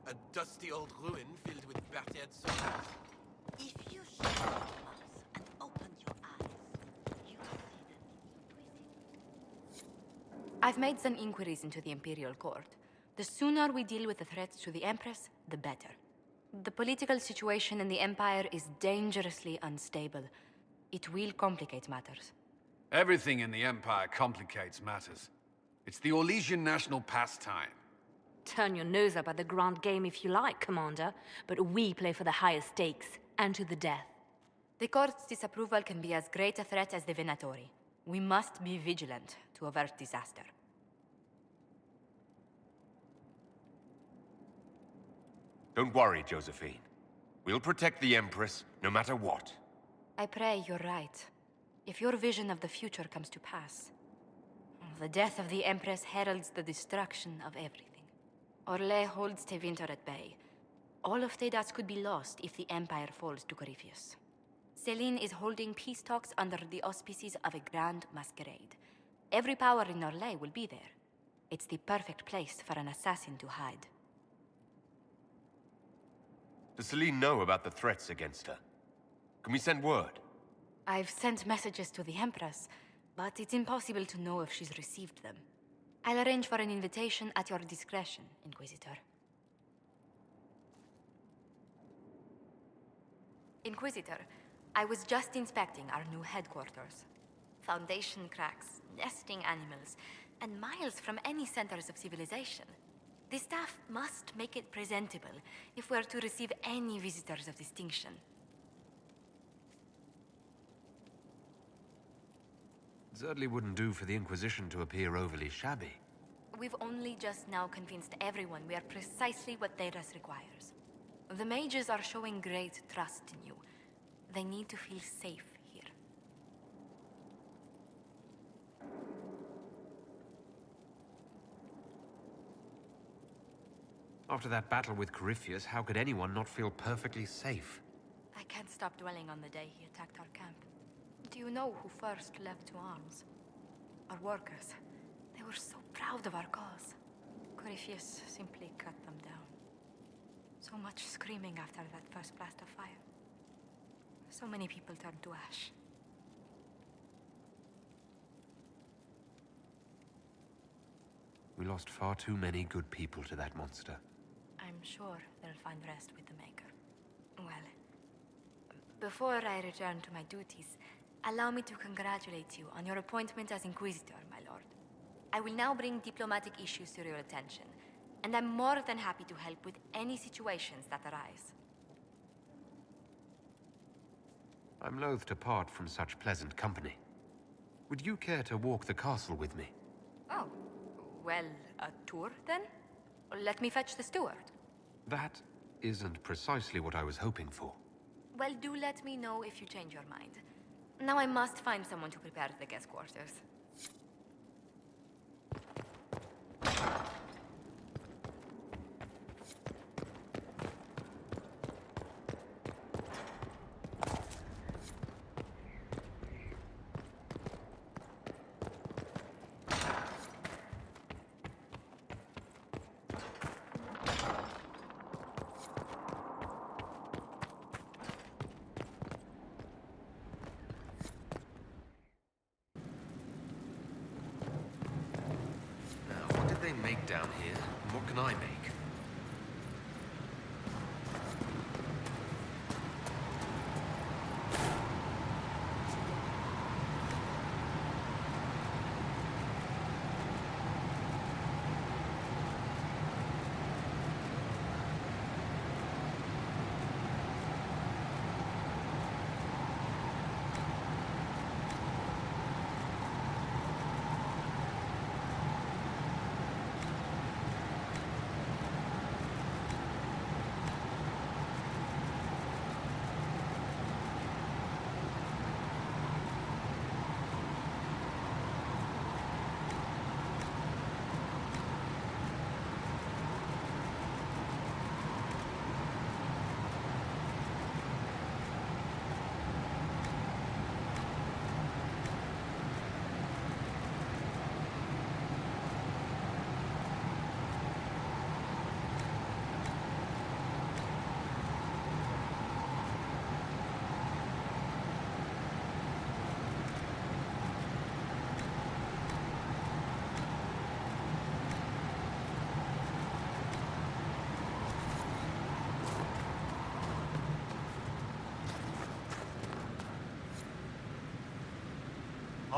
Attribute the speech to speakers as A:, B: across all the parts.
A: A dusty old ruin filled with battered soldiers.
B: If you shut your mouth and open your eyes, you will see that
C: I've made some inquiries into the Imperial Court. The sooner we deal with the threats to the Empress, the better. The political situation in the Empire is dangerously unstable. It will complicate matters.
D: Everything in the Empire complicates matters. It's the Orlesian national pastime.
E: Turn your nose up at the grand game if you like, Commander, but we play for the highest stakes, and to the death.
C: The Court's disapproval can be as great a threat as the Venatori. We must be vigilant to avert disaster.
F: Don't worry, Josephine. We'll protect the Empress, no matter what.
C: I pray you're right. If your vision of the future comes to pass, the death of the Empress heralds the destruction of everything. Orlais holds Tevinter at bay. All of Thedas could be lost if the Empire falls to Corypheus. Celine is holding peace talks under the auspices of a grand masquerade. Every power in Orlais will be there. It's the perfect place for an assassin to hide.
F: Does Celine know about the threats against her? Can we send word?
C: I've sent messages to the Empress, but it's impossible to know if she's received them. I'll arrange for an invitation at your discretion, Inquisitor. Inquisitor, I was just inspecting our new headquarters. Foundation cracks, nesting animals, and miles from any centers of civilization. The staff must make it presentable if we're to receive any visitors of distinction.
G: Certainly wouldn't do for the Inquisition to appear overly shabby.
C: We've only just now convinced everyone we are precisely what Thedas requires. The mages are showing great trust in you. They need to feel safe here.
G: After that battle with Corypheus, how could anyone not feel perfectly safe?
C: I can't stop dwelling on the day he attacked our camp. Do you know who first leapt to arms? Our workers. They were so proud of our cause. Corypheus simply cut them down. So much screaming after that first blast of fire. So many people turned to ash.
G: We lost far too many good people to that monster.
C: I'm sure they'll find rest with the Maker. Well, before I return to my duties, allow me to congratulate you on your appointment as Inquisitor, my lord. I will now bring diplomatic issues to your attention, and I'm more than happy to help with any situations that arise.
G: I'm loath to part from such pleasant company. Would you care to walk the castle with me?
C: Oh, well, a tour then? Let me fetch the steward.
G: That isn't precisely what I was hoping for.
C: Well, do let me know if you change your mind. Now I must find someone to prepare the guest quarters.
G: They make down here, and what can I make?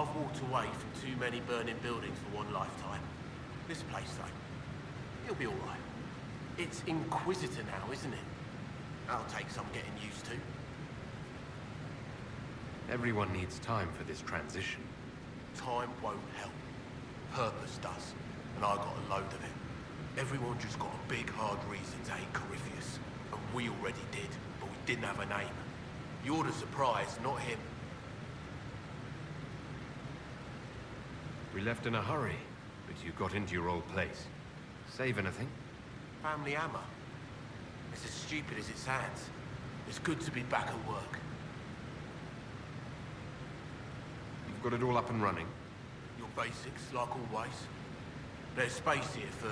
A: I've walked away from too many burning buildings for one lifetime. This place, though, it'll be all right. It's Inquisitor now, isn't it? That'll take some getting used to.
G: Everyone needs time for this transition.
A: Time won't help. Purpose does. And I got a load of it. Everyone just got a big, hard reason to hate Corypheus. And we already did, but we didn't have a name. You're the surprise, not him.
G: We left in a hurry, but you got into your old place. Save anything?
A: Family hammer. It's as stupid as it sounds. It's good to be back at work.
G: You've got it all up and running?
A: Your basics, like always. There's space here for,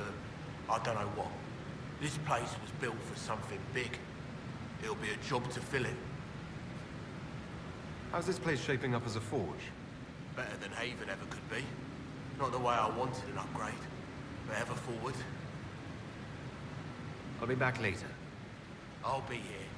A: I don't know what. This place was built for something big. It'll be a job to fill it.
G: How's this place shaping up as a forge?
A: Better than Haven ever could be. Not the way I wanted an upgrade, but ever forward.
G: I'll be back later.
A: I'll be here.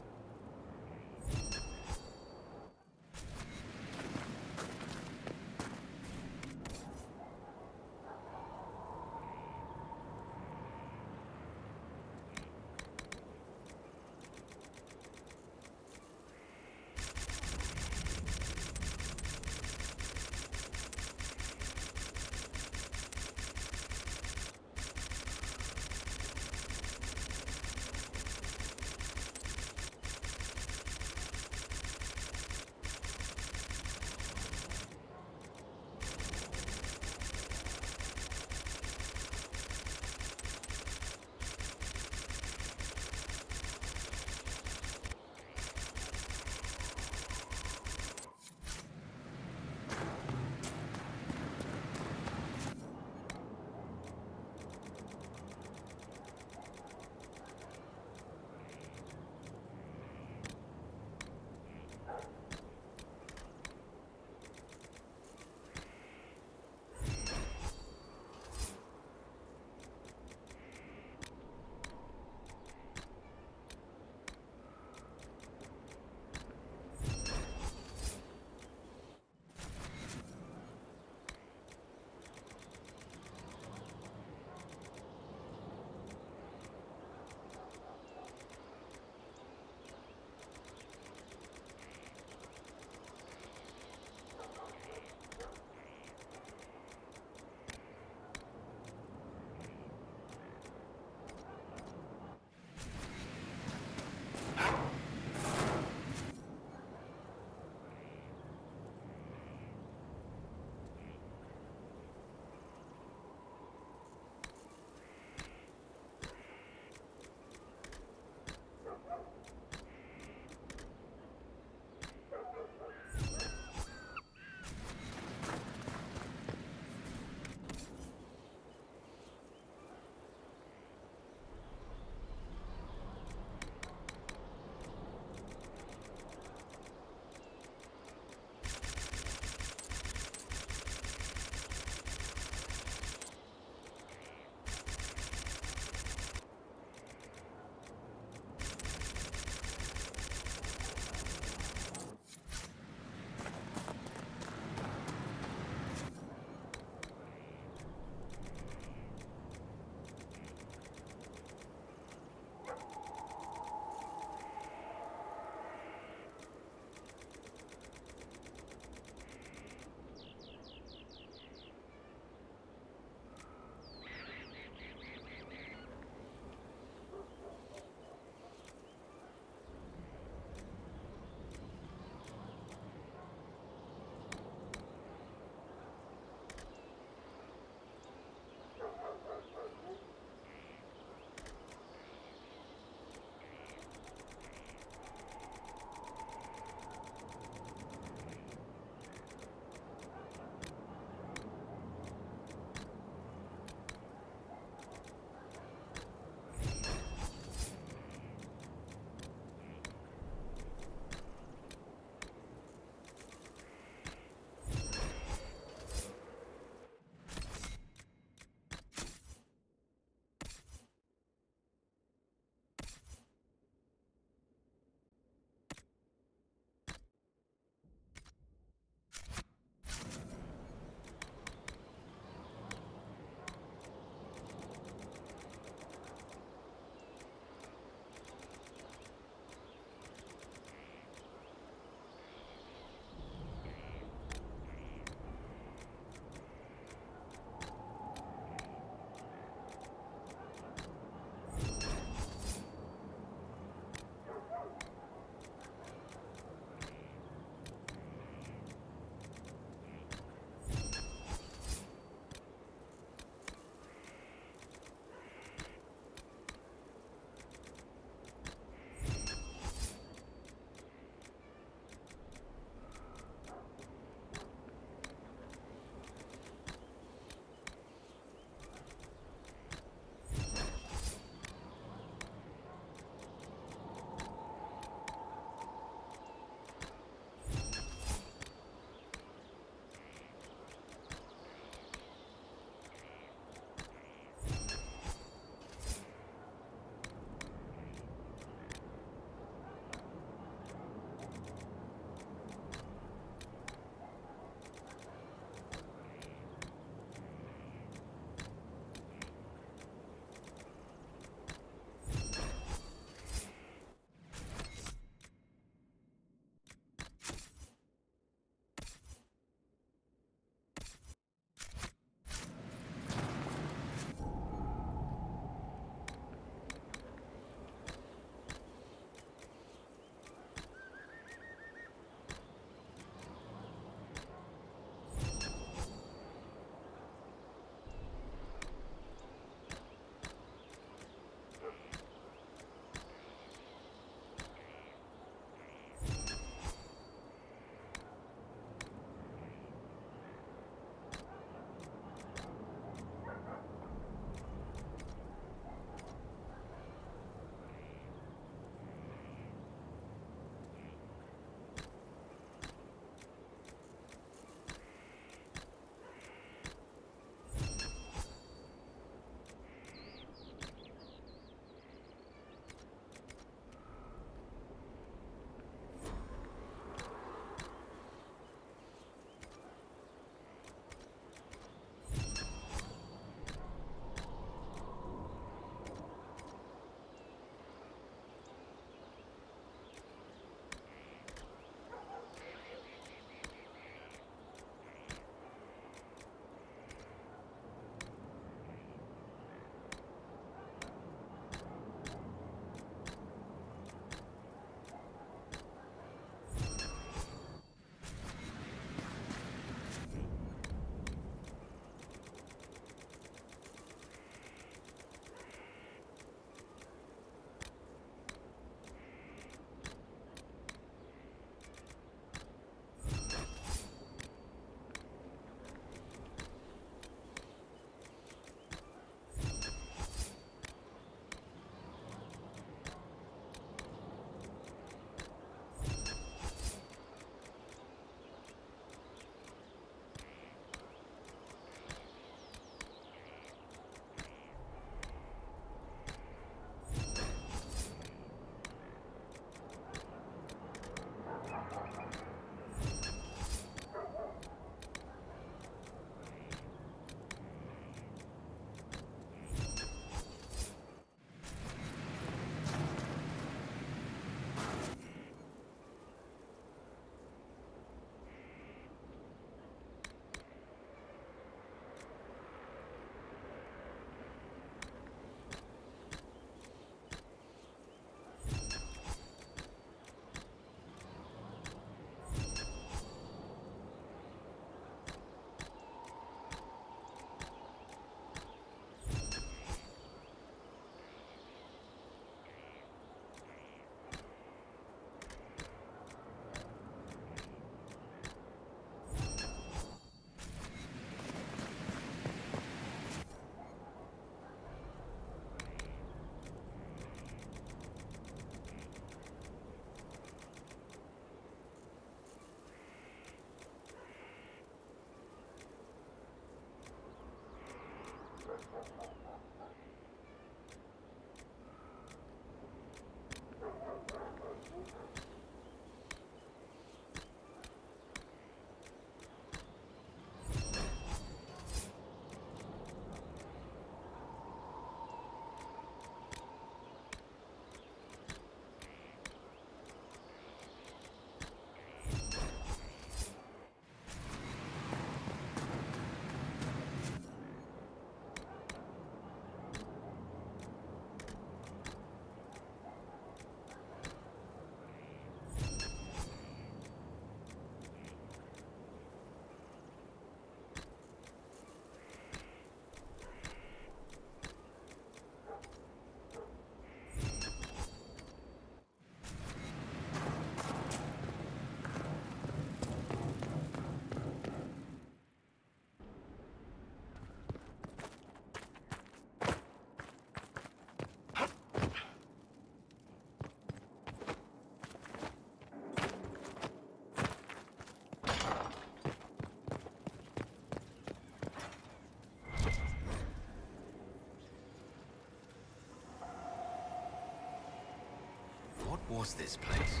G: was this place?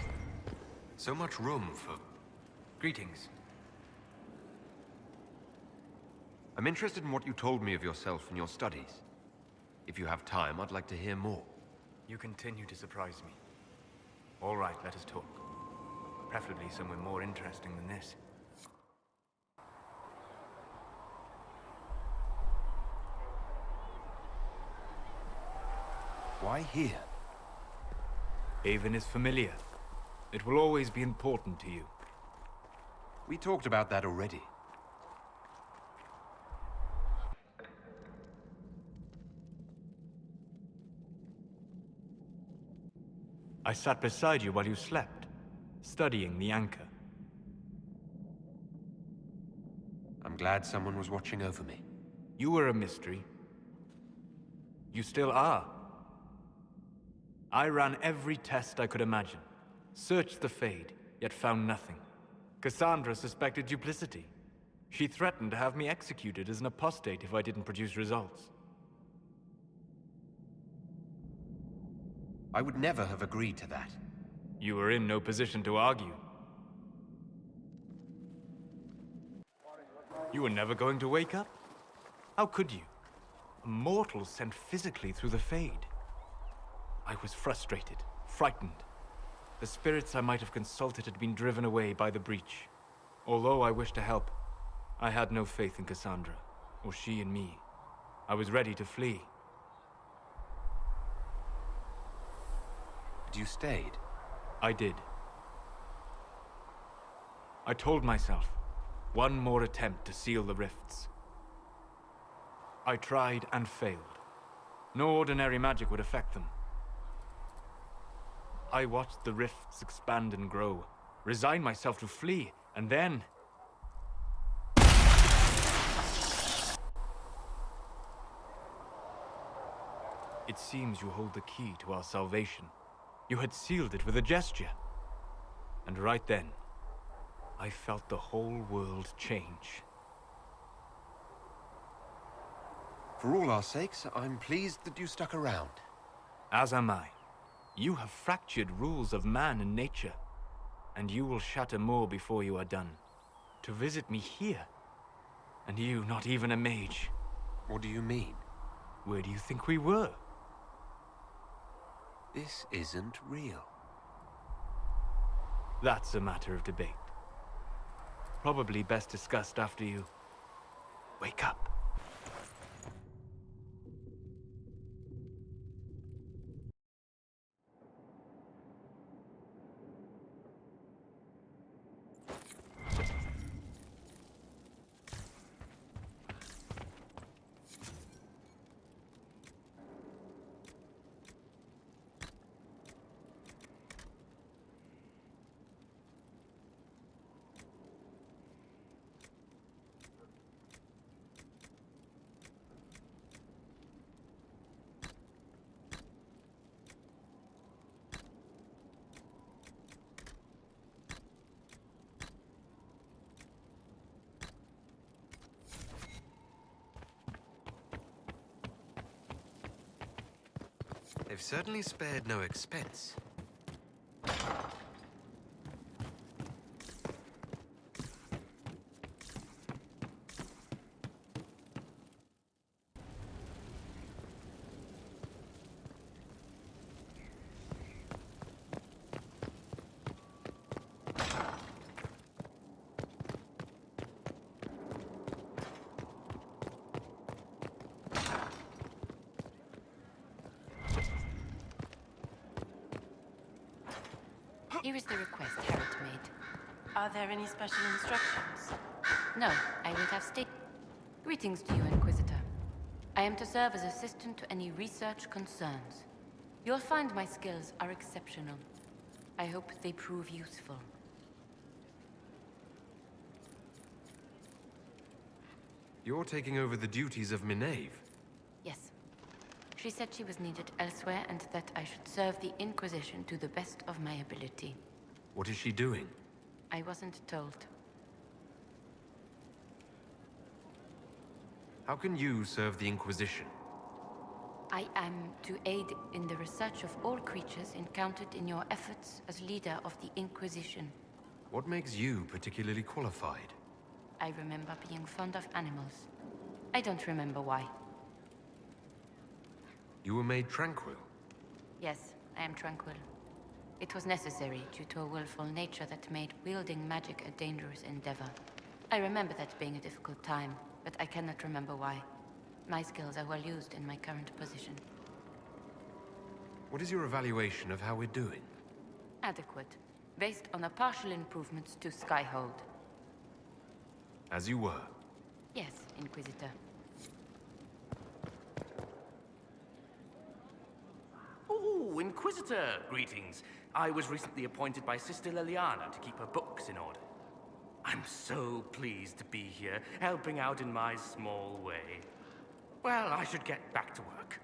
G: So much room for...
H: Greetings.
G: I'm interested in what you told me of yourself and your studies. If you have time, I'd like to hear more.
H: You continue to surprise me. All right, let us talk. Preferably somewhere more interesting than this.
F: Why here?
H: Haven is familiar. It will always be important to you.
G: We talked about that already.
H: I sat beside you while you slept, studying the anchor.
G: I'm glad someone was watching over me.
H: You were a mystery. You still are. I ran every test I could imagine. Searched the Fade, yet found nothing. Cassandra suspected duplicity. She threatened to have me executed as an apostate if I didn't produce results.
G: I would never have agreed to that.
H: You were in no position to argue. You were never going to wake up? How could you? A mortal sent physically through the Fade. I was frustrated, frightened. The spirits I might have consulted had been driven away by the breach. Although I wished to help, I had no faith in Cassandra, or she in me. I was ready to flee.
G: But you stayed.
H: I did. I told myself, one more attempt to seal the rifts. I tried and failed. No ordinary magic would affect them. I watched the rifts expand and grow, resigned myself to flee, and then... It seems you hold the key to our salvation. You had sealed it with a gesture. And right then, I felt the whole world change.
G: For all our sakes, I'm pleased that you stuck around.
H: As am I. You have fractured rules of man and nature, and you will shatter more before you are done. To visit me here, and you not even a mage.
G: What do you mean?
H: Where do you think we were?
G: This isn't real.
H: That's a matter of debate. Probably best discussed after you wake up.
G: They've certainly spared no expense.
C: Here is the request Harold made.
B: Are there any special instructions?
C: No, I will have state... Greetings to you, Inquisitor. I am to serve as assistant to any research concerns. You'll find my skills are exceptional. I hope they prove useful.
G: You're taking over the duties of Minave.
C: Yes. She said she was needed elsewhere and that I should serve the Inquisition to the best of my ability.
G: What is she doing?
C: I wasn't told.
G: How can you serve the Inquisition?
C: I am to aid in the research of all creatures encountered in your efforts as leader of the Inquisition.
G: What makes you particularly qualified?
C: I remember being fond of animals. I don't remember why.
G: You were made tranquil.
C: Yes, I am tranquil. It was necessary due to a willful nature that made wielding magic a dangerous endeavor. I remember that being a difficult time, but I cannot remember why. My skills are well used in my current position.
G: What is your evaluation of how we're doing?
C: Adequate, based on a partial improvements to Skyhold.
G: As you were.
C: Yes, Inquisitor.
I: Oh, Inquisitor, greetings. I was recently appointed by Sister Liliana to keep her books in order. I'm so pleased to be here, helping out in my small way. Well, I should get back to work.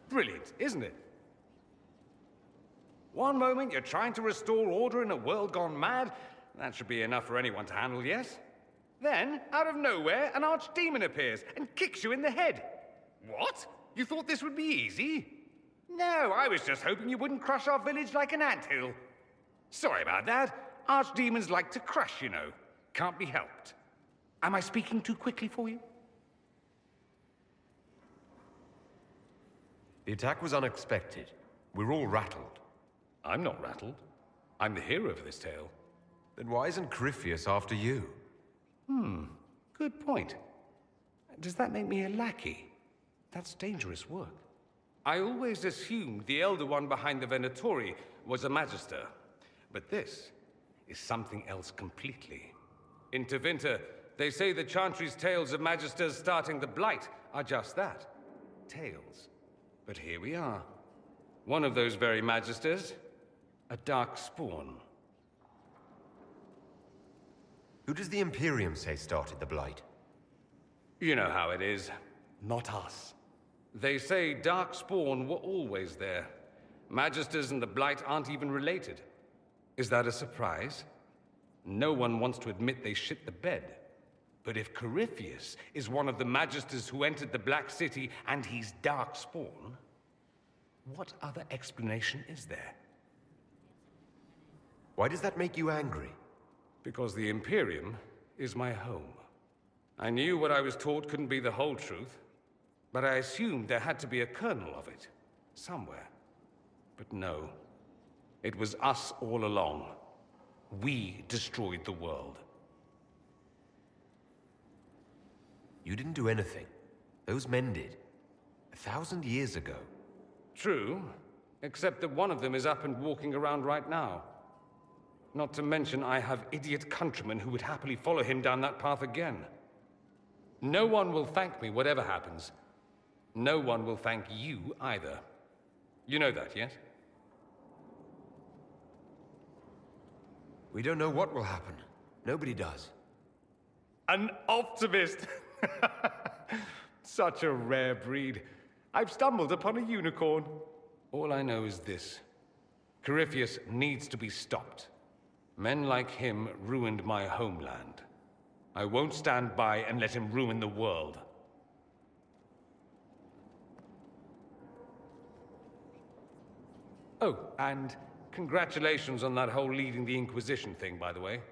J: Brilliant, isn't it? One moment you're trying to restore order in a world gone mad. That should be enough for anyone to handle, yes? Then, out of nowhere, an archdemon appears and kicks you in the head. What? You thought this would be easy? No, I was just hoping you wouldn't crush our village like an anthill. Sorry about that. Archdemons like to crush, you know. Can't be helped. Am I speaking too quickly for you?
G: The attack was unexpected. We're all rattled.
J: I'm not rattled. I'm the hero of this tale.
G: Then why isn't Corypheus after you?
J: Good point. Does that make me a lackey? That's dangerous work. I always assumed the Elder One behind the Venatori was a Magister. But this is something else completely. In Tevinter, they say the Chantry's tales of Magisters starting the Blight are just that. Tales. But here we are. One of those very Magisters, a dark spawn.
G: Who does the Imperium say started the Blight?
J: You know how it is. Not us. They say Darkspawn were always there. Magisters and the Blight aren't even related. Is that a surprise? No one wants to admit they shit the bed. But if Corypheus is one of the Magisters who entered the Black City and he's Darkspawn, what other explanation is there?
G: Why does that make you angry?
J: Because the Imperium is my home. I knew what I was taught couldn't be the whole truth, but I assumed there had to be a kernel of it, somewhere. But no, it was us all along. We destroyed the world.
G: You didn't do anything. Those men did. 1,000 years ago.
J: True, except that one of them is up and walking around right now. Not to mention I have idiot countrymen who would happily follow him down that path again. No one will thank me, whatever happens. No one will thank you either. You know that, yes?
G: We don't know what will happen. Nobody does.
J: An optimist! Such a rare breed. I've stumbled upon a unicorn. All I know is this. Corypheus needs to be stopped. Men like him ruined my homeland. I won't stand by and let him ruin the world. Oh, and congratulations on that whole leading the Inquisition thing, by the way.